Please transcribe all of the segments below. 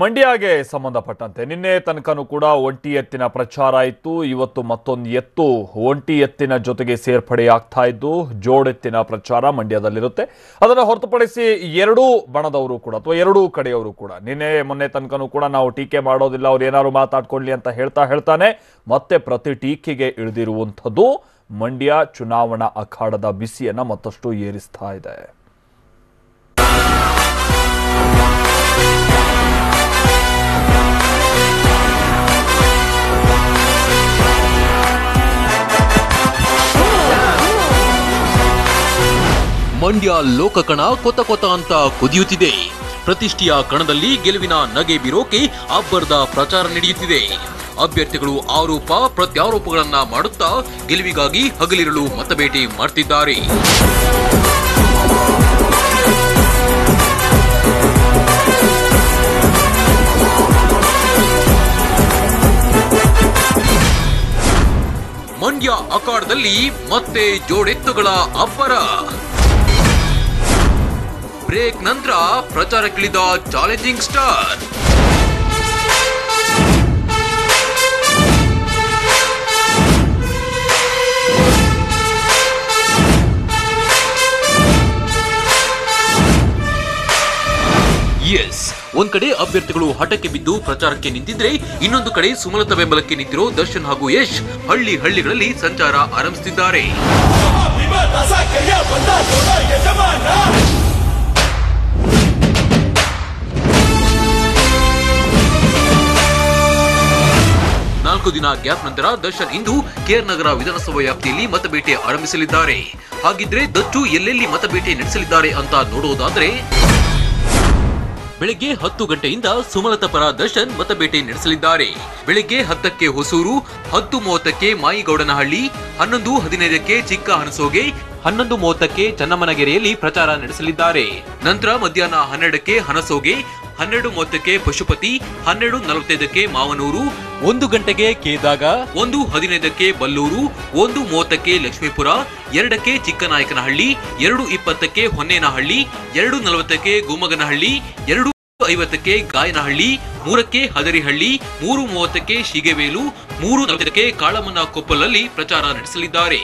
ಮಂಡ್ಯಗೆ ಸಂಬಂಧಪಟ್ಟಂತೆ ನಿನ್ನೆ ತನಕನೂ ಕೂಡ ಒಂಟಿ ಎತ್ತಿನ ಪ್ರಚಾರ ಇತ್ತು. ಇವತ್ತು ಮತ್ತೊಂದು ಎತ್ತು ಒಂಟಿ ಎತ್ತಿನ ಜೊತೆಗೆ ಸೇರ್ಪಡೆಯಾಗ್ತಾ ಇದ್ದು ಜೋಡೆತ್ತಿನ ಪ್ರಚಾರ ಮಂಡ್ಯದಲ್ಲಿರುತ್ತೆ. ಅದನ್ನು ಹೊರತುಪಡಿಸಿ ಎರಡೂ ಬಣದವರು ಕೂಡ ಅಥವಾ ಎರಡೂ ಕಡೆಯವರು ಕೂಡ ನಿನ್ನೆ ಮೊನ್ನೆ ತನಕನೂ ಕೂಡ ನಾವು ಟೀಕೆ ಮಾಡೋದಿಲ್ಲ, ಅವ್ರು ಏನಾದ್ರು ಮಾತಾಡ್ಕೊಳ್ಳಿ ಅಂತ ಹೇಳ್ತಾನೆ ಮತ್ತೆ ಪ್ರತಿ ಟೀಕೆಗೆ ಇಳಿದಿರುವಂಥದ್ದು ಮಂಡ್ಯ ಚುನಾವಣಾ ಅಖಾಡದ ಬಿಸಿಯನ್ನ ಮತ್ತಷ್ಟು ಏರಿಸ್ತಾ ಇದೆ. ಮಂಡ್ಯ ಲೋಕಕಣ ಕೊತ ಕೊತ ಅಂತ ಕುದಿಯುತ್ತಿದೆ. ಪ್ರತಿಷ್ಠೆಯ ಕಣದಲ್ಲಿ ಗೆಲುವಿನ ನಗೆ ಬೀರೋಕೆ ಅಬ್ಬರದ ಪ್ರಚಾರ ನಡೆಯುತ್ತಿದೆ. ಅಭ್ಯರ್ಥಿಗಳು ಆರೋಪ ಪ್ರತ್ಯಾರೋಪಗಳನ್ನ ಮಾಡುತ್ತಾ ಗೆಲುವಿಗಾಗಿ ಹಗಲಿರುಳು ಮತಬೇಟೆ ಮಾಡ್ತಿದ್ದಾರೆ. ಮಂಡ್ಯ ಅಖಾಡದಲ್ಲಿ ಮತ್ತೆ ಜೋಡೆತ್ತುಗಳ ಅಬ್ಬರ. ಬ್ರೇಕ್ ನಂತರ ಪ್ರಚಾರಕ್ಕಿಳಿದ ಚಾಲೆಂಜಿಂಗ್ ಸ್ಟಾರ್. ಒಂದ್ ಕಡೆ ಅಭ್ಯರ್ಥಿಗಳು ಹಠಕ್ಕೆ ಬಿದ್ದು ಪ್ರಚಾರಕ್ಕೆ ನಿಂತಿದ್ರೆ, ಇನ್ನೊಂದು ಕಡೆ ಸುಮಲತಾ ಬೆಂಬಲಕ್ಕೆ ನಿಂತಿರೋ ದರ್ಶನ್ ಹಾಗೂ ಯಶ್ ಹಳ್ಳಿಗಳಲ್ಲಿ ಸಂಚಾರ ಆರಂಭಿಸುತ್ತಿದ್ದಾರೆ. ನಾಲ್ಕು ದಿನ ಗ್ಯಾಪ್ ನಂತರ ದರ್ಶನ್ ಇಂದು ಕೆಆರ್ ನಗರ ವಿಧಾನಸಭಾ ವ್ಯಾಪ್ತಿಯಲ್ಲಿ ಮತಬೇಟೆ ಆರಂಭಿಸಲಿದ್ದಾರೆ. ಹಾಗಿದ್ರೆ ದಚ್ಚು ಎಲ್ಲೆಲ್ಲಿ ಮತಬೇಟೆ ನಡೆಸಲಿದ್ದಾರೆ ಅಂತ ನೋಡೋದಾದ್ರೆ, ಬೆಳಗ್ಗೆ 10 ಗಂಟೆಯಿಂದ ಸುಮಲತಾ ಪರ ದರ್ಶನ್ ಮತಬೇಟೆ ನಡೆಸಲಿದ್ದಾರೆ. ಬೆಳಗ್ಗೆ 10ಕ್ಕೆ ಹೊಸೂರು, 10:30ಕ್ಕೆ ಮಾಯಿಗೌಡನಹಳ್ಳಿ, 11:15ಕ್ಕೆ ಚಿಕ್ಕ ಹನಸೋಗೆ, 11:30ಕ್ಕೆ ಚನ್ನಮ್ಮನಗೆರೆಯಲ್ಲಿ ಪ್ರಚಾರ ನಡೆಸಲಿದ್ದಾರೆ. ನಂತರ ಮಧ್ಯಾಹ್ನ 12ಕ್ಕೆ ಹನಸೋಗೆ, 12:30ಕ್ಕೆ ಪಶುಪತಿ, 12:45ಕ್ಕೆ ಮಾವನೂರು, 1 ಗಂಟೆಗೆ ಕೇದಾಗ, 1:15ಕ್ಕೆ ಬಲ್ಲೂರು, 1:30ಕ್ಕೆ ಲಕ್ಷ್ಮೀಪುರ, 2ಕ್ಕೆ ಚಿಕ್ಕನಾಯಕನಹಳ್ಳಿ, 2:20ಕ್ಕೆ ಹೊನ್ನೇನಹಳ್ಳಿ, 2:40ಕ್ಕೆ ಗುಮ್ಮಗನಹಳ್ಳಿ, 2:50ಕ್ಕೆ ಗಾಯನಹಳ್ಳಿ, 3ಕ್ಕೆ ಹದರಿಹಳ್ಳಿ, 3:30ಕ್ಕೆ ಶಿಗೆವೇಲು, 3:40ಕ್ಕೆ ಕಾಳಮ್ಮನ ಕೊಪ್ಪಲಲ್ಲಿ ಪ್ರಚಾರ ನಡೆಸಲಿದ್ದಾರೆ.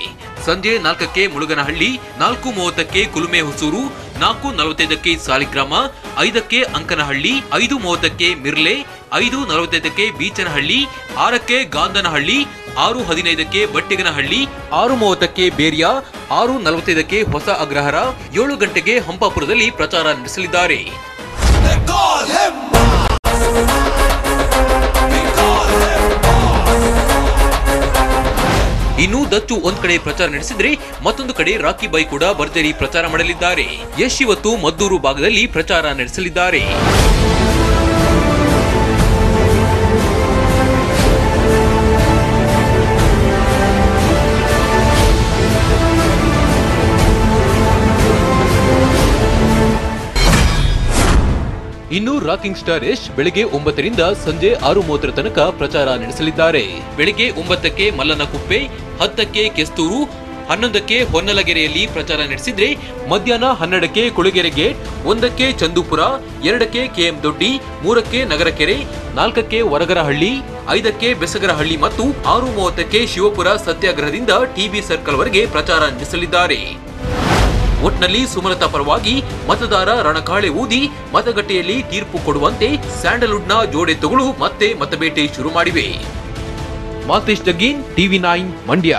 ಸಂಜೆ 4ಕ್ಕೆ ಮುಳುಗನಹಳ್ಳಿ, 4:30ಕ್ಕೆ ಕುಲುಮೆ ಹೊಸೂರು, 4:45ಕ್ಕೆ ಸಾಲಿಗ್ರಾಮ, 5ಕ್ಕೆ ಅಂಕನಹಳ್ಳಿ, 5:30ಕ್ಕೆ ಮಿರ್ಲೆ, 5:45ಕ್ಕೆ ಬೀಚನಹಳ್ಳಿ, 6ಕ್ಕೆ ಗಾಂಧನಹಳ್ಳಿ, 6:15ಕ್ಕೆ ಬಟ್ಟಿಗನಹಳ್ಳಿ, 6:30ಕ್ಕೆ ಬೇರಿಯಾ, 6:45ಕ್ಕೆ ಹೊಸ ಅಗ್ರಹಾರ, 7 ಗಂಟೆಗೆ ಹಂಪಾಪುರದಲ್ಲಿ ಪ್ರಚಾರ ನಡೆಸಲಿದ್ದಾರೆ. ಇನ್ನು ದಚ್ಚು ಒಂದ್ ಕಡೆ ಪ್ರಚಾರ ನಡೆಸಿದ್ರೆ, ಮತ್ತೊಂದು ಕಡೆ ರಾಕಿ ಬಾಯ್ ಕೂಡ ಭರ್ಜರಿ ಪ್ರಚಾರ ಮಾಡಲಿದ್ದಾರೆ. ಯಶ್ ಇವತ್ತು ಮದ್ದೂರು ಭಾಗದಲ್ಲಿ ಪ್ರಚಾರ ನಡೆಸಲಿದ್ದಾರೆ. ಇನ್ನು ರಾಕಿಂಗ್ ಸ್ಟಾರ್ ಯಶ್ ಬೆಳಗ್ಗೆ 9ರಿಂದ ಸಂಜೆ 6:30 ತನಕ ಪ್ರಚಾರ ನಡೆಸಲಿದ್ದಾರೆ. ಬೆಳಗ್ಗೆ 9ಕ್ಕೆ ಮಲ್ಲನಕುಪ್ಪೆ, 10ಕ್ಕೆ ಕೆಸ್ತೂರು, 11ಕ್ಕೆ ಹೊನ್ನಲಗೆರೆಯಲ್ಲಿ ಪ್ರಚಾರ ನಡೆಸಿದ್ರೆ, ಮಧ್ಯಾಹ್ನ 12ಕ್ಕೆ ಕುಳಗೆರೆ ಗೇಟ್, 1ಕ್ಕೆ ಚಂದುಪುರ, 2ಕ್ಕೆ ಕೆಎಂ ದೊಡ್ಡಿ, 3ಕ್ಕೆ ನಗರಕೆರೆ, 4ಕ್ಕೆ ವರಗರಹಳ್ಳಿ, 5ಕ್ಕೆ ಬೆಸಗರಹಳ್ಳಿ ಮತ್ತು 6:30ಕ್ಕೆ ಶಿವಪುರ ಸತ್ಯಾಗ್ರಹದಿಂದ ಟಿಬಿ ಸರ್ಕಲ್ ವರೆಗೆ ಪ್ರಚಾರ ನಡೆಸಲಿದ್ದಾರೆ. ಒಟ್ನಲ್ಲಿ ಸುಮಲತಾ ಪರವಾಗಿ ಮತದಾರ ರಣಕಾಳೆ ಊದಿ ಮತಗಟ್ಟೆಯಲ್ಲಿ ತೀರ್ಪು ಕೊಡುವಂತೆ ಸ್ಯಾಂಡಲ್ವುಡ್ನ ಜೋಡೆತ್ತುಗಳು ಮತ್ತೆ ಮತಬೇಟೆ ಶುರು ಮಾಡಿವೆ. ಮಾತೇಶ್ ಜಗ್ಗೀನ್, TV9 ಮಂಡ್ಯ.